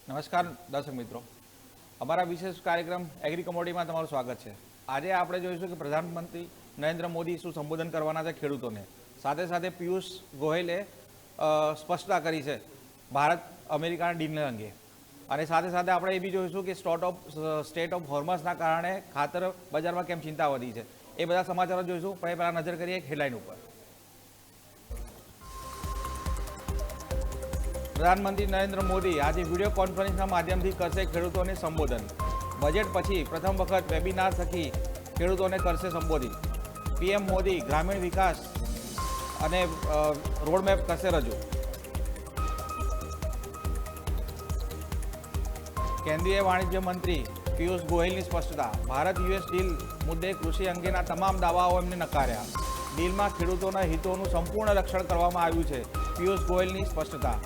નમસ્કાર દર્શક મિત્રો, અમારા વિશેષ કાર્યક્રમ એગ્રી કમોડિટીમાં તમારું સ્વાગત છે। આજે આપણે જોઈશું કે પ્રધાનમંત્રી નરેન્દ્ર મોદી શું સંબોધન કરવાના છે ખેડૂતોને। સાથે સાથે પિયુષ ગોયલે સ્પષ્ટતા કરી છે ભારત અમેરિકાના ડીલ અંગે। અને સાથે સાથે આપણે એ બી જોઈશું કે સ્ટેટ ઓફ હોર્મસના કારણે ખાતર બજારમાં કેમ ચિંતા વધી છે। એ બધા સમાચારો જોઈશું, પણ એ પહેલાં નજર કરીએ એક હેડલાઇન ઉપર। પ્રધાનમંત્રી નરેન્દ્ર મોદી આજે વિડીયો કોન્ફરન્સના માધ્યમથી કરશે ખેડૂતોને સંબોધન। બજેટ પછી પ્રથમ વખત વેબિનાર થકી ખેડૂતોને કરશે સંબોધિત। પીએમ મોદી ગ્રામીણ વિકાસ અને રોડમેપ કરશે રજૂ। કેન્દ્રીય વાણિજ્ય મંત્રી પિયુષ ગોયલની સ્પષ્ટતા। ભારત યુએસ ડીલ મુદ્દે કૃષિ અંગેના તમામ દાવાઓ એમને નકાર્યા। ડીલમાં ખેડૂતોના હિતોનું સંપૂર્ણ રક્ષણ કરવામાં આવ્યું છે, પિયુષ ગોયલની સ્પષ્ટતા।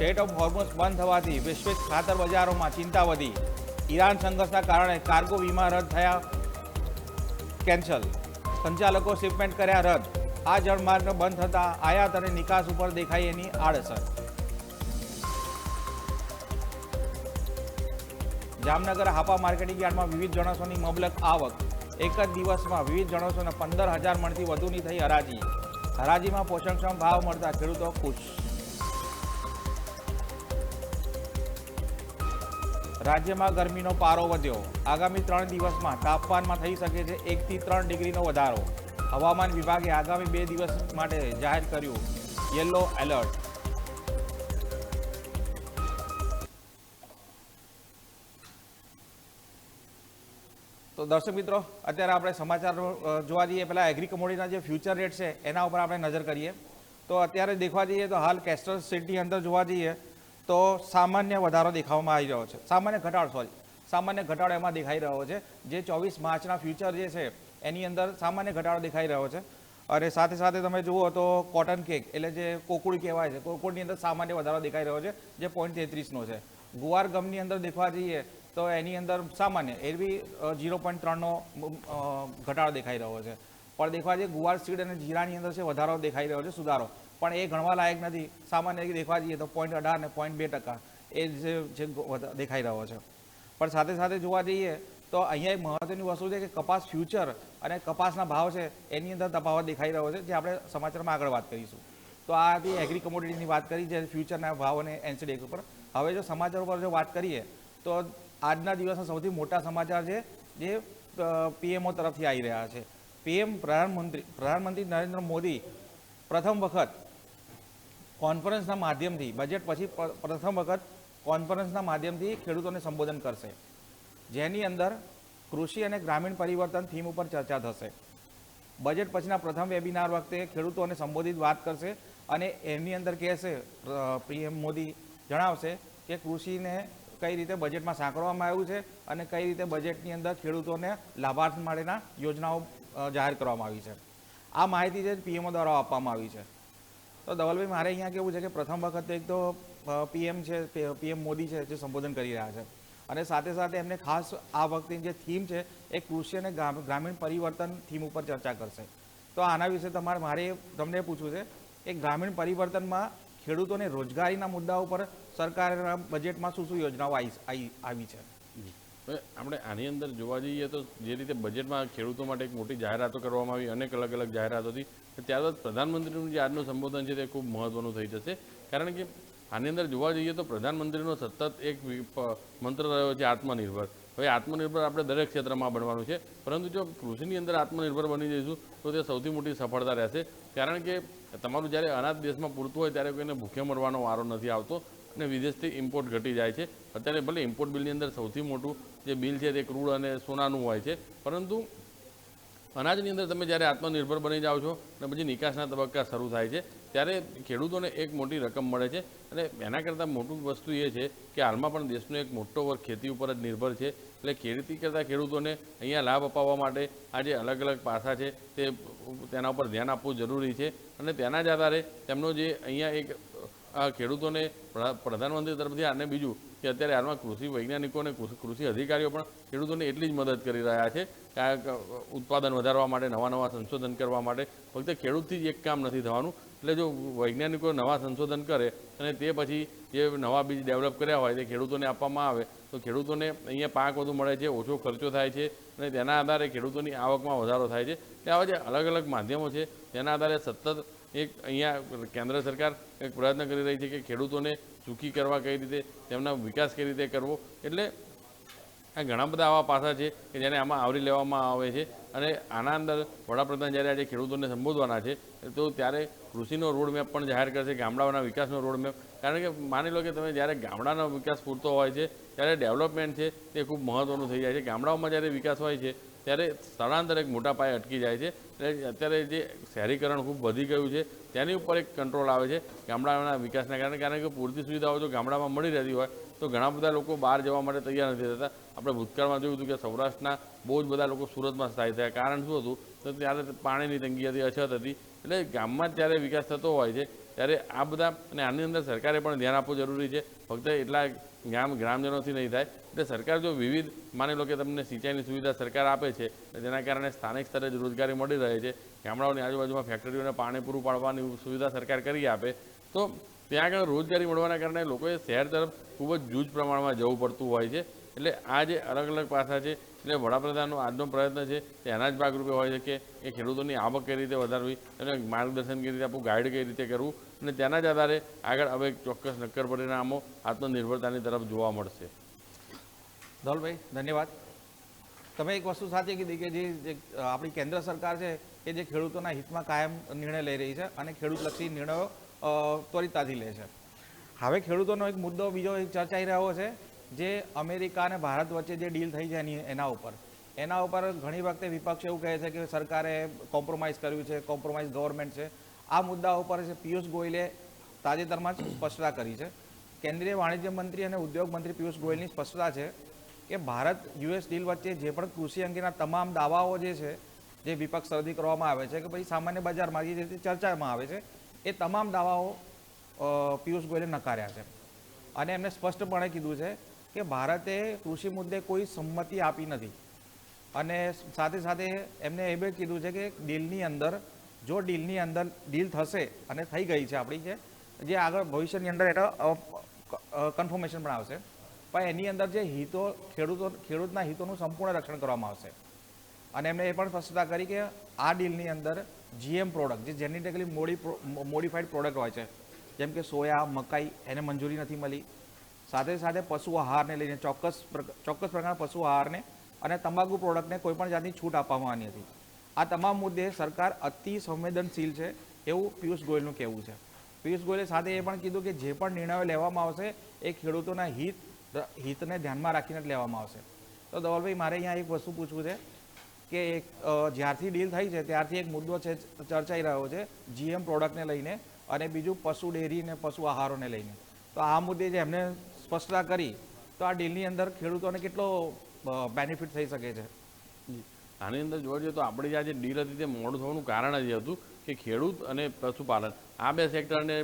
સ્ટેટ ઓફ હોર્મસ બંધ થવાથી વૈશ્વિક ખાતર બજારોમાં ચિંતા વધી। ઈરાન સંઘર્ષના કારણે કાર્ગો વીમા રદ થયા કેન્સલ। સંચાલકો શિપમેન્ટ કર્યા રદ। આ જળમાર્ગ બંધ થતાં આયાત અને નિકાસ ઉપર દેખાઈ એની આડઅસર। જામનગર હાપા માર્કેટિંગ યાર્ડમાં વિવિધ જણસોની મબલક આવક। એક જ દિવસમાં વિવિધ જણસોને 15,000 મણથી વધુની થઈ હરાજી। હરાજીમાં પોષણક્ષમ ભાવ મળતા ખેડૂતો ખુશ। રાજ્યમાં ગરમીનો પારો વધ્યો। આગામી 3 દિવસમાં તાપમાનમાં થઈ શકે છે 1 થી 3 ડિગ્રીનો વધારો। હવામાન વિભાગે આગામી 2 દિવસ માટે જાહેર કર્યું યલો એલર્ટ। તો દર્શક મિત્રો, અત્યારે આપણે સમાચાર જોવા જઈએ પહેલાં એગ્રી કમોડિટીના જે ફ્યુચર રેટ છે એના ઉપર આપણે નજર કરીએ। તો અત્યારે દેખવા જઈએ તો હાલ કેસ્ટર સિટી અંદર જોવા જઈએ તો સામાન્ય વધારો દેખાવામાં આવી રહ્યો છે। સામાન્ય ઘટાડો એમાં દેખાઈ રહ્યો છે। જે 24 માર્ચના ફ્યુચર જે છે એની અંદર સામાન્ય ઘટાડો દેખાઈ રહ્યો છે। અને સાથે સાથે તમે જુઓ તો કોટન કેક એટલે જે કોકુડ કહેવાય છે, કોકુડની અંદર સામાન્ય વધારો દેખાઈ રહ્યો છે જે 0.33નો છે। ગુવાર ગમની અંદર દેખવા જઈએ તો એની અંદર સામાન્ય એ બી 0.3નો ઘટાડો દેખાઈ રહ્યો છે। પણ દેખવા જઈએ ગુવાર સીડ અને જીરાની અંદર છે વધારો દેખાઈ રહ્યો છે, સુધારો, પણ એ ગણવા લાયક નથી। સામાન્ય દેખવા જઈએ તો 0.18 ને 0.2% એ જે દેખાઈ રહ્યો છે। પણ સાથે સાથે જોવા જઈએ તો અહીંયા એક મહત્વની વસ્તુ છે કે કપાસ ફ્યુચર અને કપાસના ભાવ છે એની અંદર તફાવત દેખાઈ રહ્યો છે, જે આપણે સમાચારમાં આગળ વાત કરીશું। તો આ હતી એગ્રી કમોડિટીની વાત કરી છે ફ્યુચરના ભાવ અને NCDEX ઉપર। હવે જો સમાચાર ઉપર જો વાત કરીએ તો આજના દિવસના સૌથી મોટા સમાચાર છે જે પીએમઓ તરફથી આવી રહ્યા છે। પ્રધાનમંત્રી નરેન્દ્ર મોદી પ્રથમ વખત કોન્ફરન્સના માધ્યમથી બજેટ પછી પ્રથમ વખત કોન્ફરન્સના માધ્યમથી ખેડૂતોને સંબોધન કરશે, જેની અંદર કૃષિ અને ગ્રામીણ પરિવર્તન થીમ ઉપર ચર્ચા થશે। બજેટ પછીના પ્રથમ વેબિનાર વખતે ખેડૂતોને સંબોધિત વાત કરશે અને એની અંદર કહેશે પીએમ મોદી જણાવશે કે કૃષિને કઈ રીતે બજેટમાં સાંકળવામાં આવ્યું છે અને કઈ રીતે બજેટની અંદર ખેડૂતોને લાભાર્થ માટેના યોજનાઓ જાહેર કરવામાં આવી છે। આ માહિતી જે પીએમઓ દ્વારા આપવામાં આવી છે। તો ધવલભાઈ, મારે અહીંયા કેવું છે કે પ્રથમ વખત એક તો પીએમ મોદી છે જે સંબોધન કરી રહ્યા છે અને સાથે સાથે એમને ખાસ આ વખતની જે થીમ છે એ કૃષિ અને ગ્રામીણ પરિવર્તન થીમ ઉપર ચર્ચા કરશે। તો આના વિશે મારે તમને પૂછવું છે કે ગ્રામીણ પરિવર્તનમાં ખેડૂતોને રોજગારીના મુદ્દા ઉપર સરકારના બજેટમાં શું યોજનાઓ આવી છે? આપણે આની અંદર જોવા જઈએ તો જે રીતે બજેટમાં ખેડૂતો માટે એક મોટી જાહેરાતો કરવામાં આવી, અનેક અલગ અલગ જાહેરાતો હતી, ત્યારબાદ પ્રધાનમંત્રીનું જે આજનું સંબોધન છે તે ખૂબ મહત્વનું થઈ જશે। કારણ કે આની અંદર જોવા જઈએ તો પ્રધાનમંત્રીનો સતત એક મંત્ર રહ્યો છે આત્મનિર્ભર। હવે આત્મનિર્ભર આપણે દરેક ક્ષેત્રમાં બનવાનું છે, પરંતુ જો કૃષિની અંદર આત્મનિર્ભર બની જઈશું તો તે સૌથી મોટી સફળતા રહેશે। કારણ કે તમારું જ્યારે અનાજ દેશમાં પૂરતું હોય ત્યારે કોઈને ભૂખ્યા મરવાનો વારો નથી આવતો અને વિદેશથી ઇમ્પોર્ટ ઘટી જાય છે। અત્યારે ભલે ઇમ્પોર્ટ બિલની અંદર સૌથી મોટું જે બિલ છે તે ક્રૂડ અને સોનાનું હોય છે, પરંતુ અનાજની અંદર તમે જ્યારે આત્મનિર્ભર બની જાઓ છો અને પછી નિકાસના તબક્કા શરૂ થાય છે ત્યારે ખેડૂતોને એક મોટી રકમ મળે છે। અને એના કરતાં મોટું વસ્તુ એ છે કે હાલમાં પણ દેશનો એક મોટો વર્ગ ખેતી ઉપર જ નિર્ભર છે। એટલે ખેતી કરતાં ખેડૂતોને અહીંયા લાભ અપાવવા માટે આ જે અલગ અલગ પાસા છે તેના ઉપર ધ્યાન આપવું જરૂરી છે અને તેના જ આધારે તેમનો જે અહીંયા એક ખેડૂતોને પ્રધાનમંત્રી તરફથી અને બીજું કે અત્યારે હાલમાં કૃષિ વૈજ્ઞાનિકો અને કૃષિ અધિકારીઓ પણ ખેડૂતોને એટલી જ મદદ કરી રહ્યા છે કે ઉત્પાદન વધારવા માટે નવા સંશોધન કરવા માટે. ફક્ત ખેડૂતથી જ એક કામ નથી થવાનું. એટલે જો વૈજ્ઞાનિકો નવા સંશોધન કરે અને તે પછી જે નવા બીજ ડેવલપ કર્યા હોય તે ખેડૂતોને આપવામાં આવે તો ખેડૂતોને અહીંયા પાક વધુ મળે છે, ઓછો ખર્ચો થાય છે અને તેના આધારે ખેડૂતોની આવકમાં વધારો થાય છે. એટલે આવા જે અલગ અલગ માધ્યમો છે તેના આધારે સતત એક અહીંયા કેન્દ્ર સરકાર એક પ્રયત્ન કરી રહી છે કે ખેડૂતોને સુખી કરવા કઈ રીતે, તેમના વિકાસ કઈ રીતે કરવો. એટલે આ ઘણા બધા આવા પાસા છે કે જેને આમાં આવરી લેવામાં આવે છે. અને આના અંદર વડાપ્રધાન જ્યારે આજે ખેડૂતોને સંબોધવાના છે તો ત્યારે કૃષિનો રોડમેપ પણ જાહેર કરશે, ગામડાઓના વિકાસનો રોડમેપ. કારણ કે માની લો કે તમે જ્યારે ગામડાનો વિકાસ પૂરતો હોય છે ત્યારે ડેવલપમેન્ટ છે તે ખૂબ મહત્ત્વનું થઈ જાય છે. ગામડાઓમાં જ્યારે વિકાસ હોય છે ત્યારે સ્થળાંતર એક મોટા પાયે અટકી જાય છે. એટલે અત્યારે જે શહેરીકરણ ખૂબ વધી ગયું છે તેની ઉપર એક કંટ્રોલ આવે છે ગામડાના વિકાસના કારણે. કારણ કે પૂરતી સુવિધાઓ જો ગામડામાં મળી રહેતી હોય તો ઘણા બધા લોકો બહાર જવા માટે તૈયાર નથી થતા. આપણે ભૂતકાળમાં જોયું હતું કે સૌરાષ્ટ્રના બહુ જ બધા લોકો સુરતમાં સ્થાયી થયા. કારણ શું હતું? તો ત્યારે પાણીની તંગી હતી, અછત હતી. એટલે ગામમાં જ જ્યારે વિકાસ થતો હોય છે ત્યારે આ બધા અને આની અંદર સરકારે પણ ધ્યાન આપવું જરૂરી છે. ફક્ત એટલા ગ્રામજનોથી નહીં થાય. એટલે સરકાર જો વિવિધ માની લો કે તમને સિંચાઈની સુવિધા સરકાર આપે છે તેના કારણે સ્થાનિક સ્તરે જ રોજગારી મળી રહે છે, ગામડાઓની આજુબાજુમાં ફેક્ટરીઓને પાણી પૂરું પાડવાની સુવિધા સરકાર કરી આપે તો ત્યાં આગળ રોજગારી મળવાના કારણે લોકોએ શહેર તરફ ખૂબ જ જૂજ પ્રમાણમાં જવું પડતું હોય છે. એટલે આ જે અલગ અલગ પાસા છે એટલે વડાપ્રધાનનો આજનો પ્રયત્ન છે તે એના જ ભાગરૂપે હોય છે કે એ ખેડૂતોની આવક કઈ રીતે વધારવી, એને માર્ગદર્શન કઈ રીતે આપવું, ગાઈડ કઈ રીતે કરવું અને તેના જ આધારે આગળ હવે ચોક્કસ નક્કર પરિણામો આત્મનિર્ભરતાની તરફ જોવા મળશે. ધવલભાઈ ધન્યવાદ. તમે એક વસ્તુ સાચી કીધી કે જે આપણી કેન્દ્ર સરકાર છે કે જે ખેડૂતોના હિતમાં કાયમ નિર્ણય લઈ રહી છે અને ખેડૂતલક્ષી નિર્ણયો ત્વરિતતાથી લે છે. હવે ખેડૂતોનો એક મુદ્દો બીજો એક ચર્ચાઈ રહ્યો છે જે અમેરિકા અને ભારત વચ્ચે જે ડીલ થઈ છે એના ઉપર ઘણી વખતે વિપક્ષ એવું કહે છે કે સરકારે કોમ્પ્રોમાઇઝ કર્યું છે, કોમ્પ્રોમાઇઝ ગવર્મેન્ટ છે. આ મુદ્દા ઉપર પિયુષ ગોયલે તાજેતરમાં જ સ્પષ્ટતા કરી છે. કેન્દ્રીય વાણિજ્ય મંત્રી અને ઉદ્યોગ મંત્રી પિયુષ ગોયલની સ્પષ્ટતા છે કે ભારત યુએસ ડીલ વચ્ચે જે પણ કૃષિ અંગેના તમામ દાવાઓ જે છે જે વિપક્ષ તરફથી કરવામાં આવે છે કે પછી સામાન્ય બજારમાં જે રીતે ચર્ચામાં આવે છે એ તમામ દાવાઓ પિયુષ ગોયલે નકાર્યા છે. અને એમને સ્પષ્ટપણે કીધું છે કે ભારતે કૃષિ મુદ્દે કોઈ સંમતિ આપી નથી. અને સાથે સાથે એમને એ બી કીધું છે કે ડીલની અંદર ડીલ થશે અને થઈ ગઈ છે આપણી જે આગળ ભવિષ્યની અંદર એનો કન્ફર્મેશન પણ આવશે પણ એની અંદર જે ખેડૂતના હિતોનું સંપૂર્ણ રક્ષણ કરવામાં આવશે. અને એમણે એ પણ સ્પષ્ટતા કરી કે આ ડીલની અંદર જીએમ પ્રોડક્ટ જે જેનેટિકલી મોડિફાઈડ પ્રોડક્ટ હોય છે જેમ કે સોયા, મકાઈ એને મંજૂરી નથી મળી. સાથે સાથે પશુ આહારને લઈને ચોક્કસ પ્રકારના પશુ આહારને અને તમાકુ પ્રોડક્ટને કોઈપણ જાતની છૂટ આપવામાં આવી નથી. આ તમામ મુદ્દે સરકાર અતિ સંવેદનશીલ છે એવું પિયુષ ગોયલનું કહેવું છે. પિયુષ ગોયલે સાથે એ પણ કીધું કે જે પણ નિર્ણયો લેવામાં આવશે એ ખેડૂતોના હિતને ધ્યાનમાં રાખીને જ લેવામાં આવશે. તો ધવલભાઈ મારે અહીંયા એક વસ્તુ પૂછવું છે કે જ્યારથી ડીલ થઈ છે ત્યારથી એક મુદ્દો છે ચર્ચાઈ રહ્યો છે જીએમ પ્રોડક્ટને લઈને અને બીજું પશુ ડેરી અને પશુ આહારોને લઈને. તો આ મુદ્દે જે એમને સ્પષ્ટતા કરી તો આ ડીલની અંદર ખેડૂતોને કેટલો બેનિફિટ થઈ શકે છે? આની અંદર જોવા જઈએ તો આપણી આ જે ડીલ હતી તે મોડું થવાનું કારણ જ હતું કે ખેડૂત અને પશુપાલન આ બે સેક્ટરને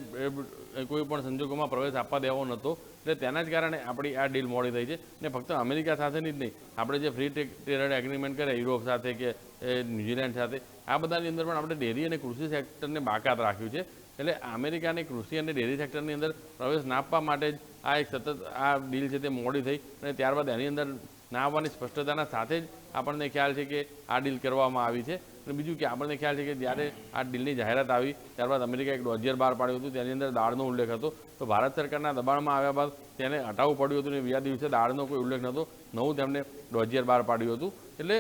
કોઈ પણ સંજોગોમાં પ્રવેશ આપવા દેવો નહોતો. એટલે તેના જ કારણે આપણી આ ડીલ મોડી થઈ છે. ને ફક્ત અમેરિકા સાથેની જ નહીં, આપણે જે ફ્રી ટ્રેડ એગ્રીમેન્ટ કરે યુરોપ સાથે કે ન્યૂઝીલેન્ડ સાથે આ બધાની અંદર પણ આપણે ડેરી અને કૃષિ સેક્ટરને બાકાત રાખ્યું છે. એટલે અમેરિકાને કૃષિ અને ડેરી સેક્ટરની અંદર પ્રવેશ ના આપવા માટે જ આ એક સતત આ ડીલ છે તે મોડી થઈ અને ત્યારબાદ એની અંદર ના આવવાની સ્પષ્ટતાના સાથે જ આપણને ખ્યાલ છે કે આ ડીલ કરવામાં આવી છે. અને બીજું કે આપણને ખ્યાલ છે કે જ્યારે આ ડીલની જાહેરાત આવી ત્યારબાદ અમેરિકાએ એક ડોઝિયર બહાર પાડ્યું હતું, તેની અંદર દાળનો ઉલ્લેખ હતો. તો ભારત સરકારના દબાણમાં આવ્યા બાદ તેને હટાવવું પડ્યું હતું અને બીજા દિવસે દાળનો કોઈ ઉલ્લેખ નહોતો. નવું તેમને ડોઝિયર બહાર પાડ્યું હતું. એટલે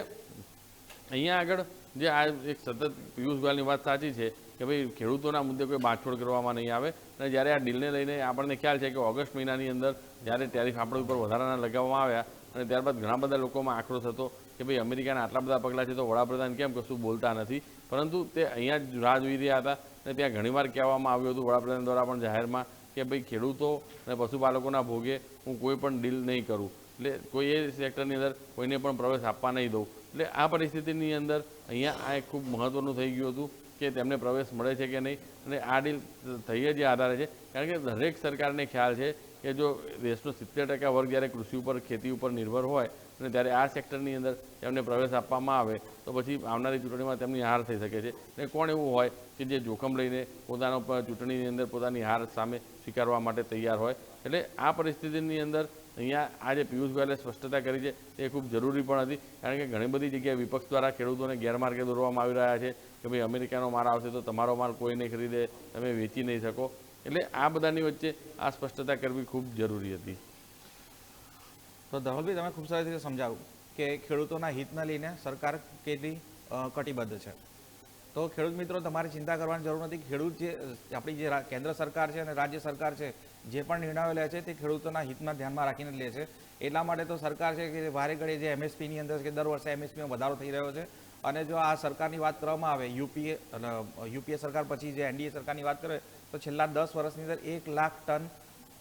અહીંયા આગળ જે આ એક સતત પિયુષ ગોયલની વાત સાચી છે કે ભાઈ ખેડૂતોના મુદ્દે કોઈ બાંધછોડ કરવામાં નહીં આવે. અને જ્યારે આ ડીલને લઈને આપણને ખ્યાલ છે કે ઓગસ્ટ મહિનાની અંદર જ્યારે ટેરિફ આપણા ઉપર વધારાના લગાવવામાં આવ્યા અને ત્યારબાદ ઘણા બધા લોકોમાં આક્રોશ હતો કે ભાઈ અમેરિકાના આટલા બધા પગલાં છે તો વડાપ્રધાન કેમ કશું બોલતા નથી. પરંતુ તે અહીંયા જ રાહ જોઈ રહ્યા હતા અને ત્યાં ઘણીવાર કહેવામાં આવ્યું હતું વડાપ્રધાન દ્વારા પણ જાહેરમાં કે ભાઈ ખેડૂતો અને પશુપાલકોના ભોગે હું કોઈ પણ ડીલ નહીં કરું. એટલે કોઈ એ સેક્ટરની અંદર કોઈને પણ પ્રવેશ આપવા નહીં દઉં. એટલે આ પરિસ્થિતિની અંદર અહીંયા આ એક ખૂબ મહત્ત્વનું થઈ ગયું હતું કે તેમને પ્રવેશ મળે છે કે નહીં. અને આ ડીલ થઈ જ આધારે છે કારણ કે દરેક સરકારને ખ્યાલ છે કે જો દેશનો 70% વર્ગ જ્યારે કૃષિ ઉપર ખેતી ઉપર નિર્ભર હોય અને ત્યારે આ સેક્ટરની અંદર એમને પ્રવેશ આપવામાં આવે તો પછી આવનારી ચૂંટણીમાં તેમની હાર થઈ શકે છે. અને કોણ એવું હોય કે જે જોખમ લઈને પોતાનો ચૂંટણીની અંદર પોતાની હાર સામે સ્વીકારવા માટે તૈયાર હોય. એટલે આ પરિસ્થિતિની અંદર અહીંયા આ જે પિયુષભાઈએ સ્પષ્ટતા કરી છે એ ખૂબ જરૂરી પણ હતી, કારણ કે ઘણી બધી જગ્યાએ વિપક્ષ દ્વારા ખેડૂતોને ગેરમાર્ગે દોરવામાં આવી રહ્યા છે કે ભાઈ અમેરિકાનો માલ આવશે તો તમારો માલ કોઈ નહીં ખરીદે, તમે વેચી નહીં શકો. એટલે આ બધાની વચ્ચે આ સ્પષ્ટતા કરવી ખૂબ જરૂરી હતી. તો ધવલભાઈ, તમે ખૂબ સરસ રીતે સમજાવ્યું કે ખેડૂતોના હિતને લઈને સરકાર કેટલી કટિબદ્ધ છે. તો ખેડૂત મિત્રો, તમારે ચિંતા કરવાની જરૂર નથી. ખેડૂત જે આપણી જે કેન્દ્ર સરકાર છે અને રાજ્ય સરકાર છે જે પણ નિર્ણયો લે છે તે ખેડૂતોના હિતમાં ધ્યાનમાં રાખીને લે છે. એટલા માટે તો સરકાર છે કે વારે ઘડીએ જે એમએસપીની અંદર કે દર વર્ષે એમએસપીમાં વધારો થઈ રહ્યો છે. અને જો આ સરકારની વાત કરવામાં આવે, યુપીએ સરકાર પછી જે એનડીએ સરકારની વાત કરે તો છેલ્લા 10 વર્ષની અંદર 1 લાખ ટન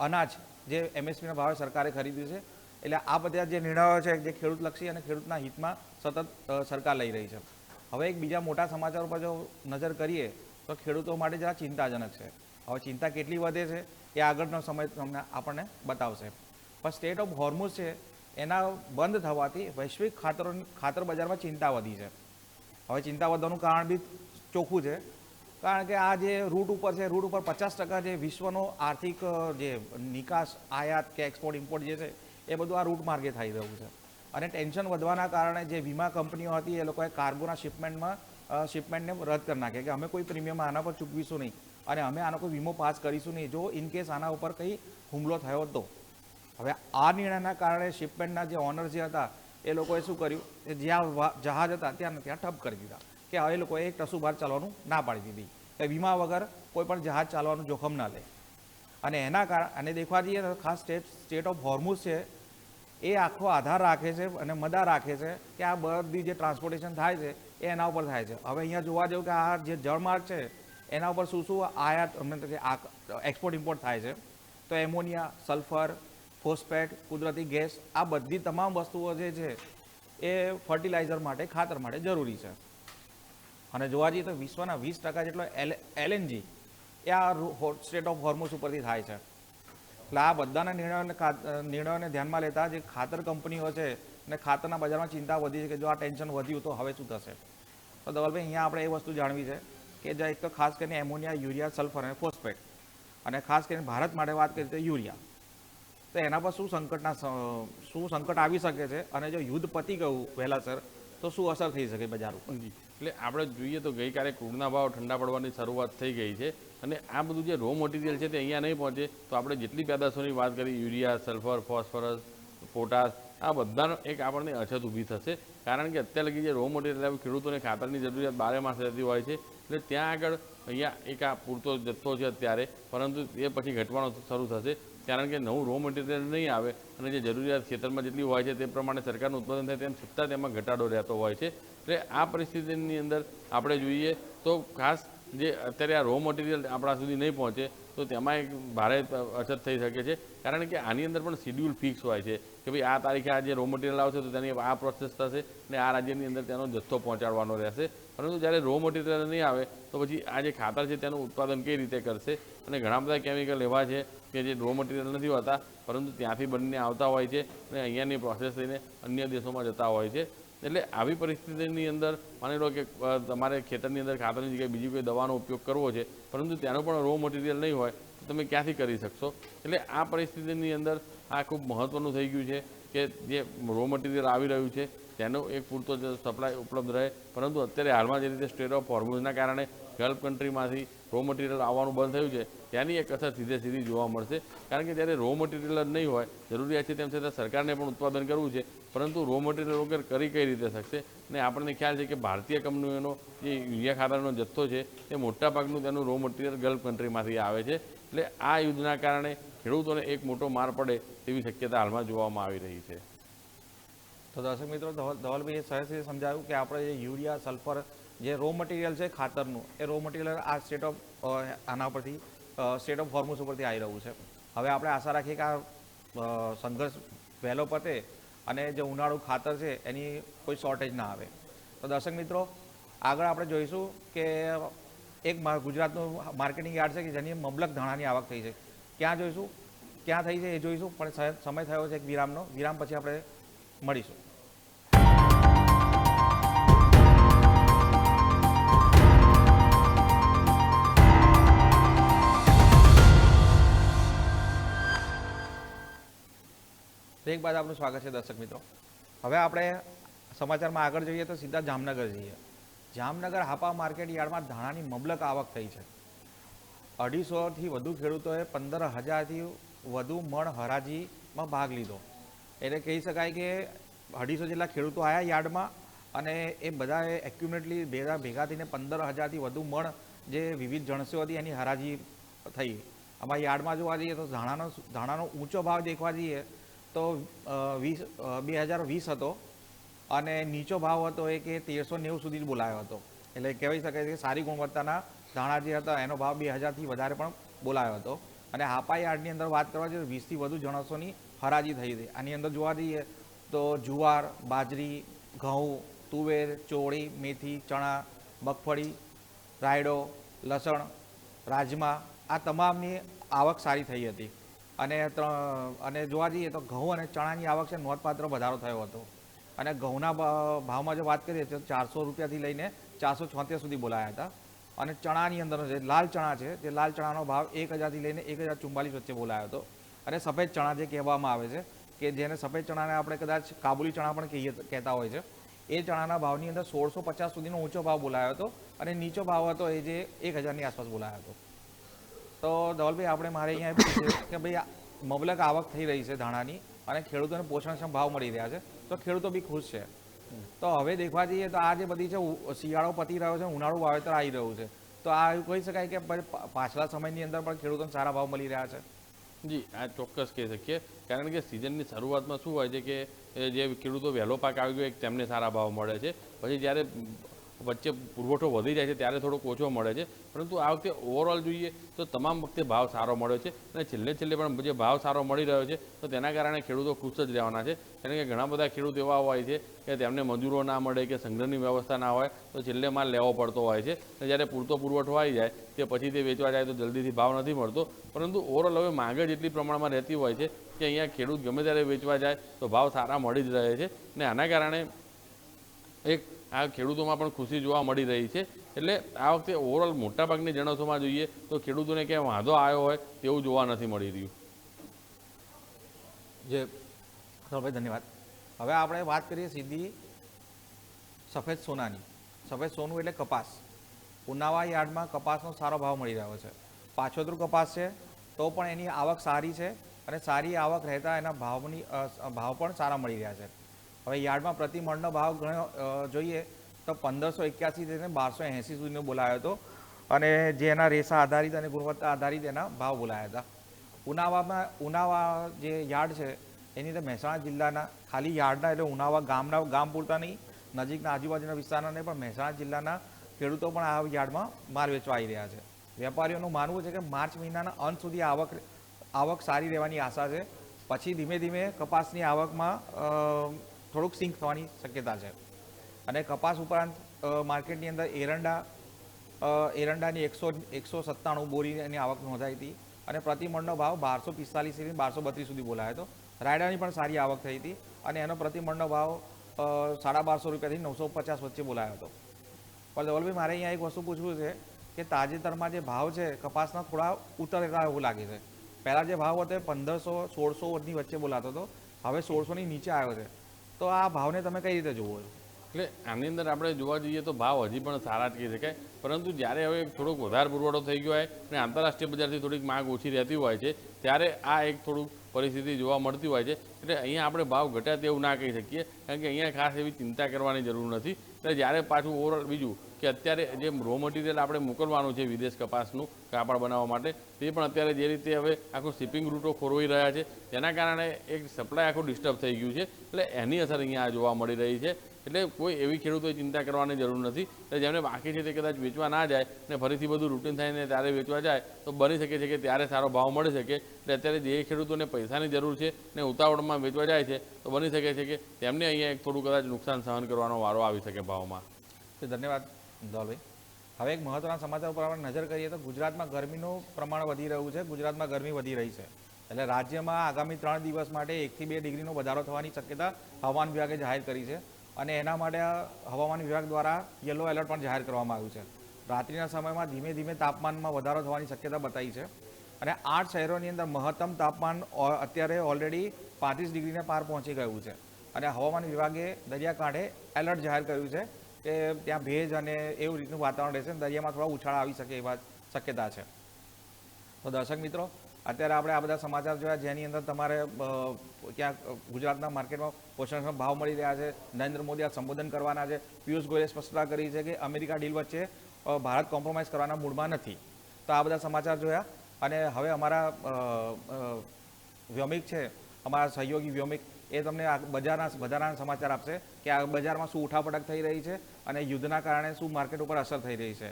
અનાજ જે એમએસપીના ભાવે સરકારે ખરીદ્યું છે. એટલે આ બધા જે નિર્ણયો છે જે ખેડૂતલક્ષી અને ખેડૂતના હિતમાં સતત સરકાર લઈ રહી છે. હવે એક બીજા મોટા સમાચાર પર જો નજર કરીએ તો ખેડૂતો માટે જરા ચિંતાજનક છે. હવે ચિંતા કેટલી વધે છે એ આગળનો સમય તમને આપણને બતાવશે. પણ સ્ટેટ ઓફ હોર્મુઝ છે એના બંધ થવાથી વૈશ્વિક ખાતર બજારમાં ચિંતા વધી છે. હવે ચિંતા વધવાનું કારણ બી ચોખ્ખું છે, કારણ કે આ જે રૂટ ઉપર છે, રૂટ ઉપર 50% જે વિશ્વનો આર્થિક જે નિકાસ, આયાત કે એક્સપોર્ટ ઇમ્પોર્ટ જે છે એ બધું આ રૂટ માર્ગે થઈ રહ્યું છે. અને ટેન્શન વધવાના કારણે જે વીમા કંપનીઓ હતી એ લોકોએ કાર્ગોના શિપમેન્ટને રદ કરી નાખ્યા કે અમે કોઈ પ્રીમિયમ આના પર ચૂકવીશું નહીં અને અમે આનો કોઈ વીમો પાસ કરીશું નહીં જો ઇનકેસ આના ઉપર કંઈ હુમલો થયો તો. હવે આ નિર્ણયના કારણે શિપમેન્ટના જે ઓનર જે હતા એ લોકોએ શું કર્યું કે જ્યાં જહાજ હતા ત્યાં ઠપ કરી દીધા કે હવે એ લોકોએ એક ટસુ બહાર ચાલવાનું ના પાડી દીધી કે વીમા વગર કોઈ પણ જહાજ ચાલવાનું જોખમ ના લે. અને એના કારણે દેખવા જઈએ તો ખાસ સ્ટેટ ઓફ હોર્મુઝ છે એ આખો આધાર રાખે છે અને મદા રાખે છે કે આ બધી જે ટ્રાન્સપોર્ટેશન થાય છે એ એના ઉપર થાય છે. હવે અહીંયા જોવા જેવું કે આ જે જળમાર્ગ છે એના ઉપર શું શું આયાત એક્સપોર્ટ ઇમ્પોર્ટ થાય છે તો એમોનિયા, સલ્ફર, ફોસ્ફેટ, કુદરતી ગેસ, આ બધી તમામ વસ્તુઓ જે છે એ ફર્ટિલાઇઝર માટે, ખાતર માટે જરૂરી છે. અને જોવા જઈએ તો વિશ્વના 20% જેટલો એલએનજી એ આ સ્ટેટ ઓફ હોર્મુઝ ઉપરથી થાય છે. એટલે આ બધાના નિર્ણયોને ધ્યાનમાં લેતા જે ખાતર કંપનીઓ છે અને ખાતરના બજારમાં ચિંતા વધી છે કે જો આ ટેન્શન વધ્યું તો હવે શું થશે. તો ધવલભાઈ, અહીંયા આપણે એ વસ્તુ જાણવી છે કે જે એક તો ખાસ કરીને એમોનિયા, યુરિયા, સલ્ફર અને ફોસ્ફેટ, અને ખાસ કરીને ભારત માટે વાત કરીએ તો યુરિયા, તો એના પર શું સંકટ આવી શકે છે અને જો યુદ્ધ પતી ગયું વહેલાસર તો શું અસર થઈ શકે બજાર ઉપર. એટલે આપણે જોઈએ તો ગઈકાલે ક્રૂડના ભાવ ઠંડા પડવાની શરૂઆત થઈ ગઈ છે અને આ બધું જે રો મટીરિયલ છે તે અહીંયા નહીં પહોંચે તો આપણે જેટલી પેદાશોની વાત કરી, યુરિયા, સલ્ફર, ફોસ્ફરસ, પોટાશ, આ બધાનો એક આપણને અછત ઊભી થશે. કારણ કે અત્યારે લગી જે રો મટીરિયલ ખેડૂતોને ખાતરની જરૂરિયાત 12 માસ રહેતી હોય છે. એટલે ત્યાં આગળ અહીંયા એક આ પૂરતો જથ્થો છે અત્યારે, પરંતુ એ પછી ઘટવાનો શરૂ થશે કારણ કે નવું રો મટીરિયલ નહીં આવે અને જે જરૂરિયાત ખેતરમાં જેટલી હોય છે તે પ્રમાણે સરકારનું ઉત્પાદન થાય તેમ છતાં તેમાં ઘટાડો રહેતો હોય છે. એટલે આ પરિસ્થિતિની અંદર આપણે જોઈએ તો ખાસ જે અત્યારે આ રો મટીરિયલ આપણા સુધી નહીં પહોંચે તો તેમાં એક ભારે અછત થઈ શકે છે. કારણ કે આની અંદર પણ શિડ્યુલ ફિક્સ હોય છે કે ભાઈ આ તારીખે આ જે રો મટીરિયલ આવશે તો તેની આ પ્રોસેસ થશે અને આ રાજ્યની અંદર તેનો જથ્થો પહોંચાડવાનો રહેશે. પરંતુ જ્યારે રો મટીરિયલ નહીં આવે તો પછી આ જે ખાતર છે તેનું ઉત્પાદન કઈ રીતે કરશે. અને ઘણા બધા કેમિકલ એવા છે કે જે રો મટીરિયલ નથી હોતા પરંતુ ત્યાંથી બનીને આવતા હોય છે અને અહીંયાની પ્રોસેસ થઈને અન્ય દેશોમાં જતા હોય છે. એટલે આવી પરિસ્થિતિની અંદર માની લો કે તમારે ખેતરની અંદર ખાતરની જગ્યાએ બીજી કોઈ દવાનો ઉપયોગ કરવો છે પરંતુ ત્યાંનો પણ રો મટીરિયલ નહીં હોય તો તમે ક્યાંથી કરી શકશો. એટલે આ પરિસ્થિતિની અંદર આ ખૂબ મહત્ત્વનું થઈ ગયું છે કે જે રો મટીરિયલ આવી રહ્યું છે તેનો એક પૂરતો સપ્લાય ઉપલબ્ધ રહે. પરંતુ અત્યારે હાલમાં જે રીતે સ્ટેટ ઓફ હોર્મુઝના કારણે ગલ્ફ કન્ટ્રીમાંથી રો મટીરિયલ આવવાનું બંધ થયું છે ત્યાંની એક અસર સીધી જોવા મળશે. કારણ કે જ્યારે રો મટીરિયલ જ નહીં હોય, જરૂરિયાત છે તેમ છતાં સરકારને પણ ઉત્પાદન કરવું છે પરંતુ રો મટીરિયલ વગર કરી કઈ રીતે શકશે. અને આપણને ખ્યાલ છે કે ભારતીય કંપનીઓનો જે યુરિયા ખાતરનો જથ્થો છે તે મોટાભાગનું તેનું રો મટીરિયલ ગલ્ફ કન્ટ્રીમાંથી આવે છે. એટલે આ યુદ્ધના કારણે ખેડૂતોને એક મોટો માર પડે તેવી શક્યતા હાલમાં જોવામાં આવી રહી છે. તો દર્શક મિત્રો, ધવલભાઈએ સરસ રીતે સમજાવ્યું કે આપણે જે યુરિયા, સલ્ફર જે રો મટીરિયલ છે ખાતરનું એ રો મટીરિયલ આ આના પરથી સ્ટેટ ઓફ હોર્મુઝ ઉપરથી આવી રહ્યું છે. હવે આપણે આશા રાખીએ કે આ સંઘર્ષ વહેલો પતે અને જે ઉનાળુ ખાતર છે એની કોઈ શોર્ટેજ ના આવે. તો દર્શક મિત્રો, આગળ આપણે જોઈશું કે એક ગુજરાતનું માર્કેટિંગ યાર્ડ છે કે જેની મબલક ધાણાની આવક થઈ છે. ક્યાં જોઈશું ક્યાં થઈ છે એ જોઈશું, પણ સમય થયો છે એક વિરામનો. વિરામ પછી આપણે મળીશું. બ્રેક બાદ આપનું સ્વાગત છે દર્શક મિત્રો. હવે આપણે સમાચારમાં આગળ જોઈએ તો સીધા જામનગર જઈએ. જામનગર હાપા માર્કેટ યાર્ડમાં ધાણાની મબલક આવક થઈ છે. 250થી વધુ ખેડૂતોએ 15,000થી વધુ મણ હરાજીમાં ભાગ લીધો. એટલે કહી શકાય કે 250 જેટલા ખેડૂતો આવ્યા યાર્ડમાં, અને એ બધાએ એક્યુમેટલી ભેગા થઈને 15,000થી વધુ મણ જે વિવિધ જણસીઓ હતી એની હરાજી થઈ. આમાં યાર્ડમાં જોવા જઈએ તો ધાણાનો ઊંચો ભાવ દેખવા જઈએ તો 2020 હતો, અને નીચો ભાવ હતો એ કે 1390 સુધી જ બોલાયો હતો. એટલે કહેવાય શકાય છે કે સારી ગુણવત્તાના ધાણા જે હતા એનો ભાવ 2000થી વધારે પણ બોલાયો હતો. અને હાપા યાર્ડની અંદર વાત કરવા જઈએ તો 20થી વધુ જણસોની હરાજી થઈ હતી. આની અંદર જોવા જઈએ તો જુવાર, બાજરી, ઘઉં, તુવેર, ચોળી, મેથી, ચણા, મગફળી, રાયડો, લસણ, રાજમા આ તમામની આવક સારી થઈ હતી. અને જોવા જઈએ તો ઘઉં અને ચણાની આવક છે નોંધપાત્ર વધારો થયો હતો. અને ઘઉંના ભાવમાં જો વાત કરીએ તો 400 રૂપિયાથી લઈને 476 સુધી બોલાયા હતા. અને ચણાની અંદર જે લાલ ચણા છે તે લાલ ચણાનો ભાવ 1000થી લઈને 1044 વચ્ચે બોલાયો હતો. અને સફેદ ચણા જે કહેવામાં આવે છે, કે જેને સફેદ ચણાને આપણે કદાચ કાબુલી ચણા પણ કહેતા હોય છે, એ ચણાના ભાવની અંદર 1650 સુધીનો ઊંચો ભાવ બોલાયો હતો. અને નીચો ભાવ હતો એ જે 1000ની આસપાસ બોલાયો હતો. તો ધવલભાઈ, આપણે મારે અહીંયા પૂછ્યું કે ભાઈ મબલક આવક થઈ રહી છે ધાણાની, અને ખેડૂતોને પોષણક્ષમ ભાવ મળી રહ્યા છે, તો ખેડૂતો બી ખુશ છે. તો હવે દેખવા જઈએ તો આ જે બધી છે શિયાળો પતી રહ્યો છે, ઉનાળુ વાવેતર આવી રહ્યું છે, તો આ એવું કહી શકાય કે પાછલા સમયની અંદર પણ ખેડૂતોને સારા ભાવ મળી રહ્યા છે. જી, આ ચોક્કસ કહી શકીએ, કારણ કે સિઝનની શરૂઆતમાં શું હોય છે કે જે ખેડૂતો વહેલો પાક આવી ગયો તેમને સારા ભાવ મળે છે. પછી જ્યારે વચ્ચે પુરવઠો વધી જાય છે ત્યારે થોડોક ઓછો મળે છે. પરંતુ આ વખતે ઓવરઓલ જોઈએ તો તમામ વખતે ભાવ સારો મળ્યો છે, અને છેલ્લે પણ જે ભાવ સારો મળી રહ્યો છે તો તેના કારણે ખેડૂતો ખુશ જ રહેવાના છે. કારણ કે ઘણા બધા ખેડૂતો એવા હોય છે કે તેમને મજૂરો ના મળે કે સંગ્રહની વ્યવસ્થા ના હોય તો છેલ્લે માલ લેવો પડતો હોય છે. અને જ્યારે પૂરતો પુરવઠો આવી જાય તે પછી તે વેચવા જાય તો જલ્દીથી ભાવ નથી મળતો. પરંતુ ઓવરઓલ હવે માંગ જ એટલી પ્રમાણમાં રહેતી હોય છે કે અહીંયા ખેડૂત ગમે ત્યારે વેચવા જાય તો ભાવ સારા મળી જ રહે છે. અને આના કારણે એક આ ખેડૂતોમાં પણ ખુશી જોવા મળી રહી છે. એટલે આ વખતે ઓવરઓલ મોટાભાગની જણસોમાં જોઈએ તો ખેડૂતોને ક્યાંય વાંધો આવ્યો હોય તેવું જોવા નથી મળી રહ્યું. જે ભાઈ ધન્યવાદ. હવે આપણે વાત કરીએ સીધી સફેદ સોનાની. સફેદ સોનું એટલે કપાસ. ઉનાવા યાર્ડમાં કપાસનો સારો ભાવ મળી રહ્યો છે. પાછોતરું કપાસ છે તો પણ એની આવક સારી છે, અને સારી આવક રહેતા એના ભાવ પણ સારા મળી રહ્યા છે. હવે યાર્ડમાં પ્રતિ મણનો ભાવ ઘણો જોઈએ તો 1581થી લઈને 1280 સુધીનો બોલાયો હતો. અને જે એના રેસા આધારિત અને ગુણવત્તા આધારિત એના ભાવ બોલાયા હતા. ઉનાવા જે યાર્ડ છે એની અંદર મહેસાણા જિલ્લાના ખાલી યાર્ડના એટલે ઉનાવા ગામ પૂરતા નહીં, નજીકના આજુબાજુના વિસ્તારના નહીં, પણ મહેસાણા જિલ્લાના ખેડૂતો પણ આ યાર્ડમાં માલ વેચવા આવી રહ્યા છે. વેપારીઓનું માનવું છે કે માર્ચ મહિનાના અંત સુધી આવક સારી રહેવાની આશા છે. પછી ધીમે ધીમે કપાસની આવકમાં થોડુંક સિંક થવાની શક્યતા છે. અને કપાસ ઉપરાંત માર્કેટની અંદર એરંડાની 197 બોરીની આવક નોંધાઈ હતી, અને પ્રતિ મણનો ભાવ 1245થી 1232 સુધી બોલાયો હતો. રાયડાની પણ સારી આવક થઈ હતી, અને એનો પ્રતિ મણનો ભાવ 1250 રૂપિયાથી 950 વચ્ચે બોલાયો હતો. પણ ધવલભાઈ, મારે અહીંયા એક વસ્તુ પૂછવું છે કે તાજેતરમાં જે ભાવ છે કપાસના થોડા ઉતરતા એવું લાગે છે. પહેલાં જે ભાવ હતો એ 1500-1600ની વચ્ચે બોલાતો હતો, હવે 1600ની નીચે આવ્યો છે. તો આ ભાવને તમે કઈ રીતે જુઓ છો? એટલે આની અંદર આપણે જોવા જઈએ તો ભાવ હજી પણ સારા જ કહી શકાય. પરંતુ જ્યારે હવે થોડોક વધારે પુરવઠો થઈ ગયો હોય અને આંતરરાષ્ટ્રીય બજારથી થોડીક માંગ ઓછી રહેતી હોય છે ત્યારે આ એક થોડુંક પરિસ્થિતિ જોવા મળતી હોય છે. એટલે અહીંયા આપણે ભાવ ઘટ્યા તેવું ના કહી શકીએ, કારણ કે અહીંયા ખાસ એવી ચિંતા કરવાની જરૂર નથી. એટલે જ્યારે પાછું ઓવરઓલ બીજું કે અત્યારે જે રો મટીરિયલ આપણે મોકલવાનું છે વિદેશ કપાસનું કાપડ બનાવવા માટે, તે પણ અત્યારે જે રીતે હવે આખું શિપિંગ રૂટો ખોરવાઈ રહ્યા છે તેના કારણે એક સપ્લાય આખું ડિસ્ટર્બ થઈ ગયું છે. એટલે એની અસર અહીંયા જોવા મળી રહી છે. એટલે કોઈ એવી ખેડૂતોએ ચિંતા કરવાની જરૂર નથી. એટલે જેમને બાકી છે તે કદાચ વેચવા ના જાય ને ફરીથી બધું રૂટીન થઈને ત્યારે વેચવા જાય તો બની શકે છે કે ત્યારે સારો ભાવ મળી શકે. એટલે અત્યારે જે ખેડૂતોને પૈસાની જરૂર છે ને ઉતાવળમાં વેચવા જાય છે તો બની શકે છે કે તેમને અહીંયા એક થોડું કદાચ નુકસાન સહન કરવાનો વારો આવી શકે ભાવમાં. ધન્યવાદ ધવલભાઈ. હવે એક મહત્વના સમાચાર ઉપર આપણે નજર કરીએ તો ગુજરાતમાં ગરમીનું પ્રમાણ વધી રહ્યું છે. ગુજરાતમાં ગરમી વધી રહી છે. એટલે રાજ્યમાં આગામી 3 દિવસ માટે 1 થી 2 ડિગ્રીનો વધારો થવાની શક્યતા હવામાન વિભાગે જાહેર કરી છે અને એના માટે હવામાન વિભાગ દ્વારા યલો એલર્ટ પણ જાહેર કરવામાં આવ્યું છે. રાત્રિના સમયમાં ધીમે ધીમે તાપમાનમાં વધારો થવાની શક્યતા બતાવી છે અને 8 શહેરોની અંદર મહત્તમ તાપમાન અત્યારે ઓલરેડી 35 ડિગ્રીને પાર પહોંચી ગયું છે અને હવામાન વિભાગે દરિયાકાંઠે એલર્ટ જાહેર કર્યું છે કે ત્યાં ભેજ અને એવું રીતનું વાતાવરણ રહેશે અને દરિયામાં થોડા ઉછાળા આવી શકે એવા શક્યતા છે. તો દર્શક મિત્રો, અત્યારે આપણે આ બધા સમાચાર જોયા જેની અંદર તમારે ક્યાંક ગુજરાતના માર્કેટમાં પોષણક્ષમ ભાવ મળી રહ્યા છે. નરેન્દ્ર મોદી આ સંબોધન કરવાના છે. પિયુષ ગોયલે સ્પષ્ટતા કરી છે કે અમેરિકા ડીલ વચ્ચે ભારત કોમ્પ્રોમાઇઝ કરવાના મૂડમાં નથી. તો આ બધા સમાચાર જોયા અને હવે અમારા વ્યોમિક છે, અમારા સહયોગી વ્યોમિક, એ તમને આ બજારના વધારાના સમાચાર આપશે કે આ બજારમાં શું ઉઠાપટક થઈ રહી છે અને યુદ્ધના કારણે શું માર્કેટ ઉપર અસર થઈ રહી છે.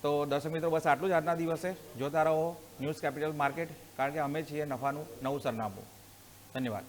તો દર્શક મિત્રો, બસ આટલું જ આજના દિવસે. જોતા રહો ન્યૂઝ કેપિટલ માર્કેટ, કારણ કે અમે છીએ નફાનું નવું સરનામું. ધન્યવાદ.